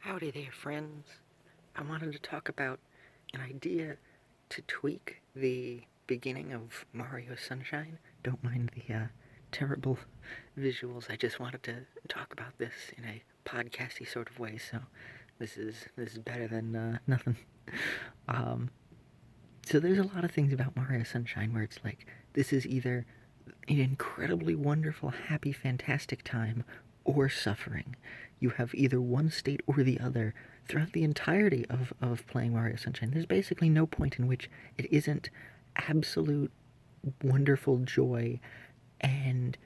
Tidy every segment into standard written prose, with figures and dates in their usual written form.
Howdy there, friends. I wanted to talk about an idea to tweak the beginning of Mario Sunshine. Don't mind the terrible visuals. I just wanted to talk about this in a podcasty sort of way, so this is better than nothing. Um, so there's a lot of things about Mario Sunshine where it's like, this is either an incredibly wonderful, happy, fantastic time or suffering. You have either one state or the other throughout the entirety of playing Mario Sunshine. There's basically no point in which it isn't absolute wonderful joy and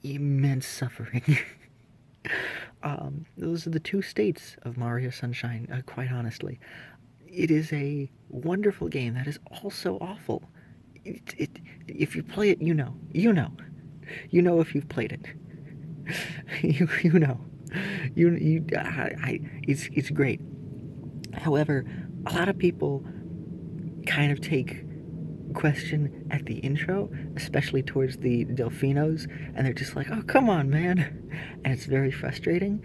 immense suffering. Those are the two states of Mario Sunshine, quite honestly. It is a wonderful game that is also awful. If you play it, you know if you've played it. you know, it's great. However, a lot of people kind of take question at the intro, especially towards the Delfinos, and they're just like, "Oh, come on, man," and it's very frustrating.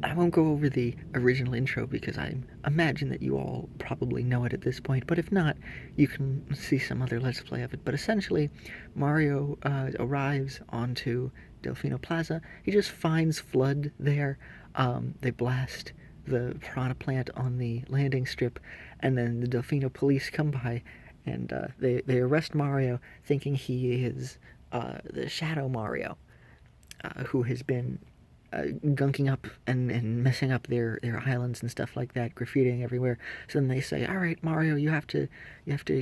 I won't go over the original intro because I imagine that you all probably know it at this point, but if not, you can see some other Let's Play of it. But essentially, Mario arrives onto Delfino Plaza. He just finds Flood there. They blast the piranha plant on the landing strip, and then the Delfino police come by, and they arrest Mario, thinking he is the Shadow Mario, who has been gunking up and messing up their islands and stuff like that, graffitiing everywhere. So then they say, "All right, Mario, you have to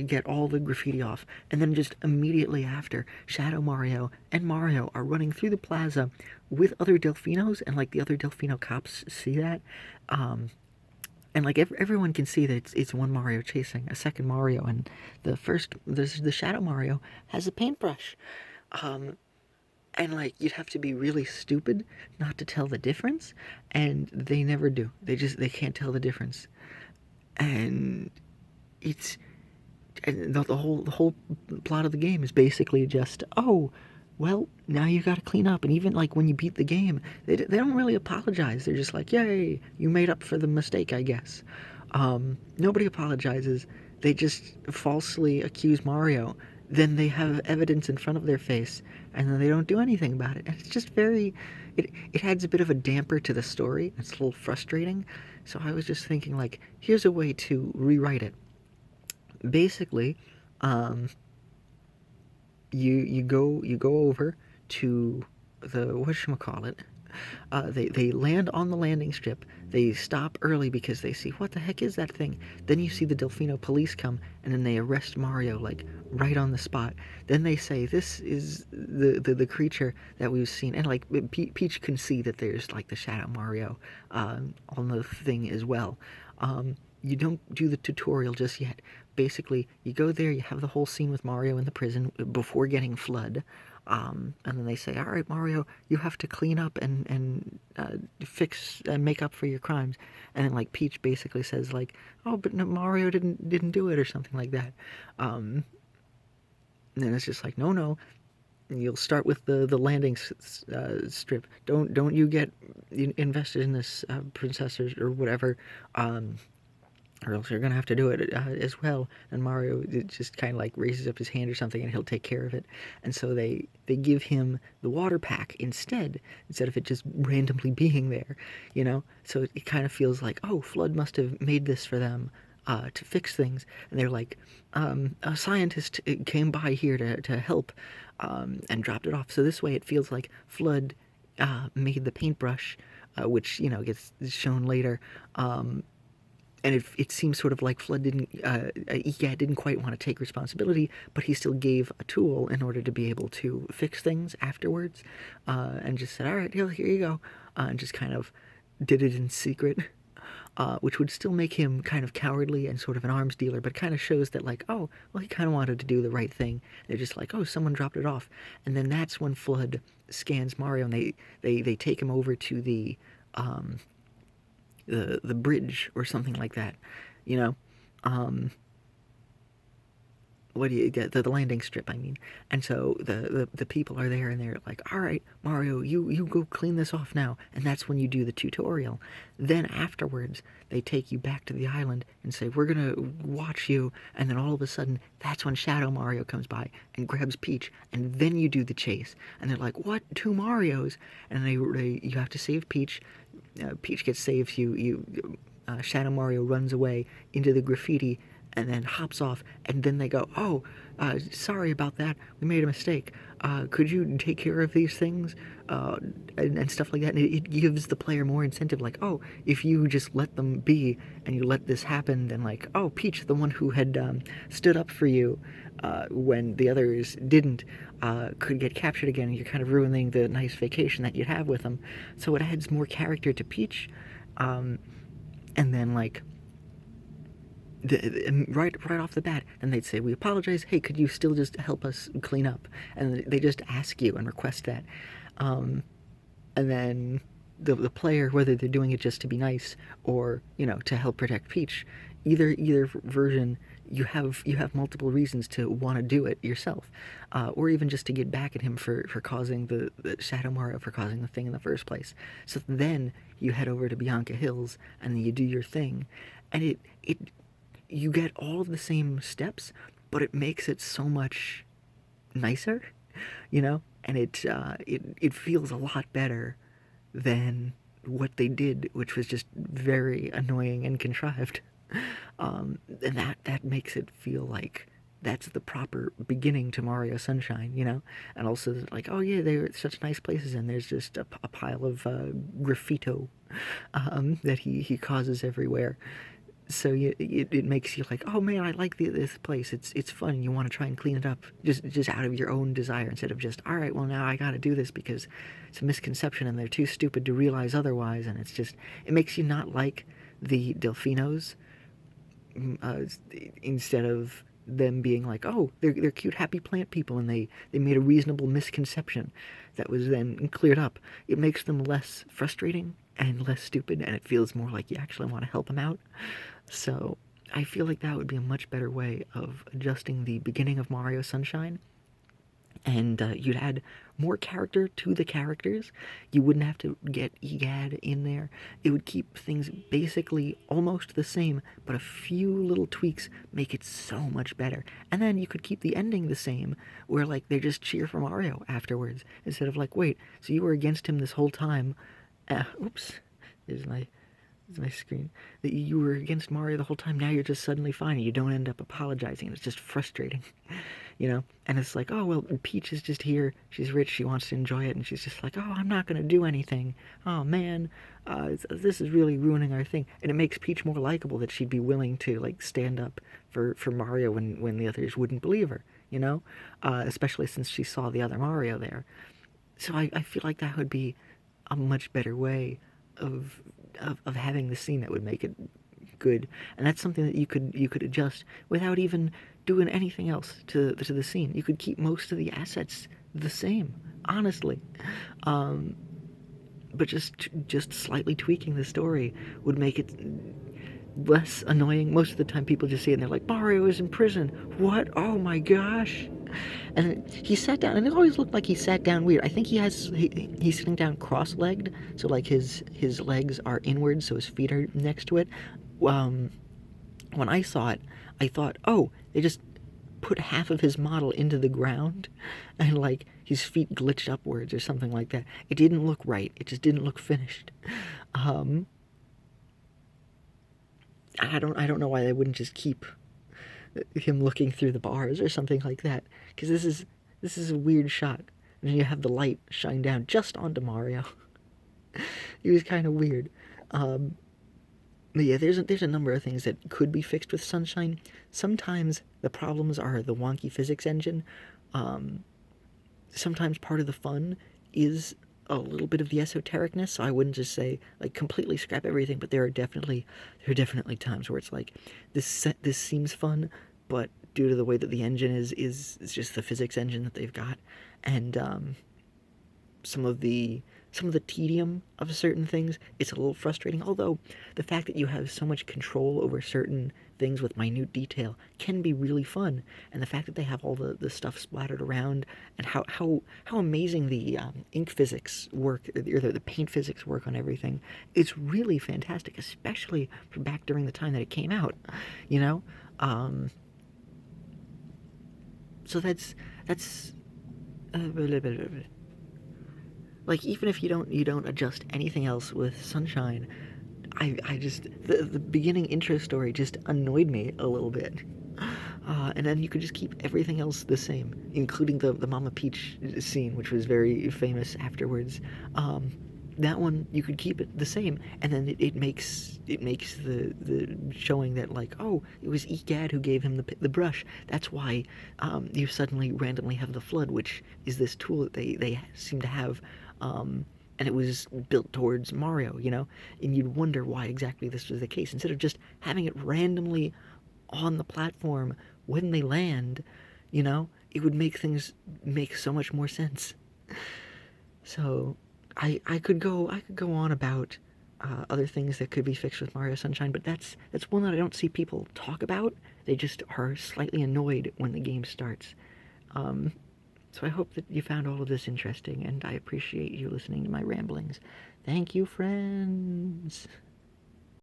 get all the graffiti off." And then just immediately after, Shadow Mario and Mario are running through the plaza with other Delfinos, and like the other Delfino cops see that, and like everyone can see that it's one Mario chasing a second Mario, and the Shadow Mario has a paintbrush. And like you'd have to be really stupid not to tell the difference, and they never do. They can't tell the difference, and it's and the whole plot of the game is basically just, oh, well, now you got to clean up. And even like when you beat the game, they don't really apologize. They're just like, yay, you made up for the mistake, I guess. Nobody apologizes. They just falsely accuse Mario. Then they have evidence in front of their face, and then they don't do anything about it. And it's just it adds a bit of a damper to the story. It's a little frustrating. So I was just thinking, like, here's a way to rewrite it. Basically, um, you go over to the whatchamacallit. They land on the landing strip. They stop early because they see, what the heck is that thing? Then you see the Delfino police come, and then they arrest Mario, like, right on the spot. Then they say, this is the creature that we've seen. And, like, Peach can see that there's, like, the Shadow Mario on the thing as well. You don't do the tutorial just yet. Basically, you go there, you have the whole scene with Mario in the prison before getting Flood. And then they say, all right, Mario, you have to clean up and fix and make up for your crimes. And then, like, Peach basically says, like, oh, but no, Mario didn't do it, or something like that. And then it's just like, no. You'll start with the landing strip. Don't you get invested in this princess or whatever. Or else you're gonna have to do it as well. And Mario just kind of like raises up his hand or something, and he'll take care of it. And so they give him the water pack instead of it just randomly being there, you know. So it kind of feels like, oh, Flood must have made this for them to fix things. And they're like, a scientist came by here to help, and dropped it off. So this way it feels like Flood made the paintbrush, which, you know, gets shown later. And it seems sort of like Flood didn't quite want to take responsibility, but he still gave a tool in order to be able to fix things afterwards, and just said, all right, here you go, and just kind of did it in secret, which would still make him kind of cowardly and sort of an arms dealer, but kind of shows that, like, oh, well, he kind of wanted to do the right thing. They're just like, oh, someone dropped it off. And then that's when Flood scans Mario, and they take him over to the bridge or something like that, you know. what do you the landing strip, I mean. And so the people are there and they're like, all right, Mario, you go clean this off now. And that's when you do the tutorial. Then afterwards they take you back to the island and say, we're gonna watch you. And then all of a sudden that's when Shadow Mario comes by and grabs Peach, and then you do the chase. And they're like, what, 2 Marios? And you have to save Peach. Peach gets saved. Shadow Mario runs away into the graffiti and then hops off, and then they go, oh, sorry about that, we made a mistake, could you take care of these things, and stuff like that. And it gives the player more incentive, like, oh, if you just let them be and you let this happen, then like, oh, Peach, the one who had stood up for you when the others didn't, could get captured again, and you're kind of ruining the nice vacation that you'd have with them. So it adds more character to Peach, and then like right off the bat, and they'd say, we apologize, hey, could you still just help us clean up? And they just ask you and request that. And then the player, whether they're doing it just to be nice or, to help protect Peach, either version, you have multiple reasons to want to do it yourself, or even just to get back at him for causing the Shadow Mario, for causing the thing in the first place. So then you head over to Bianca Hills and then you do your thing, and you get all of the same steps, but it makes it so much nicer, and it feels a lot better than what they did, which was just very annoying and contrived. And that makes it feel like that's the proper beginning to Mario Sunshine, and also like, oh yeah, they're such nice places, and there's just a pile of graffito that he causes everywhere. So it makes you like, oh man, I like this place. It's fun. And you want to try and clean it up just out of your own desire, instead of just, all right, well now I got to do this because it's a misconception and they're too stupid to realize otherwise. And it makes you not like the Delfinos, instead of them being like, oh, they're cute, happy plant people, and they made a reasonable misconception that was then cleared up. It makes them less frustrating and less stupid, and it feels more like you actually want to help them out. So I feel like that would be a much better way of adjusting the beginning of Mario Sunshine. And you'd add more character to the characters. You wouldn't have to get EGAD in there. It would keep things basically almost the same, but a few little tweaks make it so much better. And then you could keep the ending the same, where like they just cheer for Mario afterwards, instead of like, wait, so you were against him this whole time. Oops, there's my screen. That you were against Mario the whole time, now you're just suddenly fine, and you don't end up apologizing, and it's just frustrating, And it's like, oh, well, Peach is just here, she's rich, she wants to enjoy it, and she's just like, oh, I'm not going to do anything. Oh, man, this is really ruining our thing. And it makes Peach more likable that she'd be willing to, like, stand up for Mario when the others wouldn't believe her, Especially since she saw the other Mario there. So I feel like that would be a much better way of having the scene that would make it good. And that's something that you could adjust without even doing anything else to the scene. You could keep most of the assets the same, honestly, but just slightly tweaking the story would make it less annoying. Most of the time people just see it and they're like, Mario is in prison, what, oh my gosh. And he sat down, and it always looked like he sat down weird. I think he's sitting down cross-legged, so like his legs are inward, so his feet are next to it. When I saw it, I thought, oh, they just put half of his model into the ground, and like his feet glitched upwards or something like that. It didn't look right. It just didn't look finished. I don't know why they wouldn't just keep him looking through the bars or something like that, because this is a weird shot, and you have the light shine down just onto Mario. It was kind of weird. But yeah, there's a number of things that could be fixed with Sunshine. Sometimes the problems are the wonky physics engine. Sometimes part of the fun is a little bit of the esotericness, so I wouldn't just say like completely scrap everything, but there are definitely times where it's like this seems fun, but due to the way that the engine is just the physics engine that they've got, and some of the some of the tedium of certain things, it's a little frustrating. Although the fact that you have so much control over certain things with minute detail can be really fun, and the fact that they have all the stuff splattered around, and how amazing the ink physics work, or the paint physics work on everything, it's really fantastic, especially for back during the time that it came out. You know, so that's like, even if you don't adjust anything else with Sunshine, I just the beginning intro story just annoyed me a little bit. And then you could just keep everything else the same, including the Mama Peach scene, which was very famous afterwards. That one you could keep it the same, and then it makes the showing that, like, oh, it was Egad who gave him the brush. That's why you suddenly randomly have the flood, which is this tool that they seem to have. And it was built towards Mario, and you'd wonder why exactly this was the case. Instead of just having it randomly on the platform when they land, it would make things make so much more sense. So I could go on about other things that could be fixed with Mario Sunshine, but that's one that I don't see people talk about. They just are slightly annoyed when the game starts. So I hope that you found all of this interesting, and I appreciate you listening to my ramblings. Thank you, friends.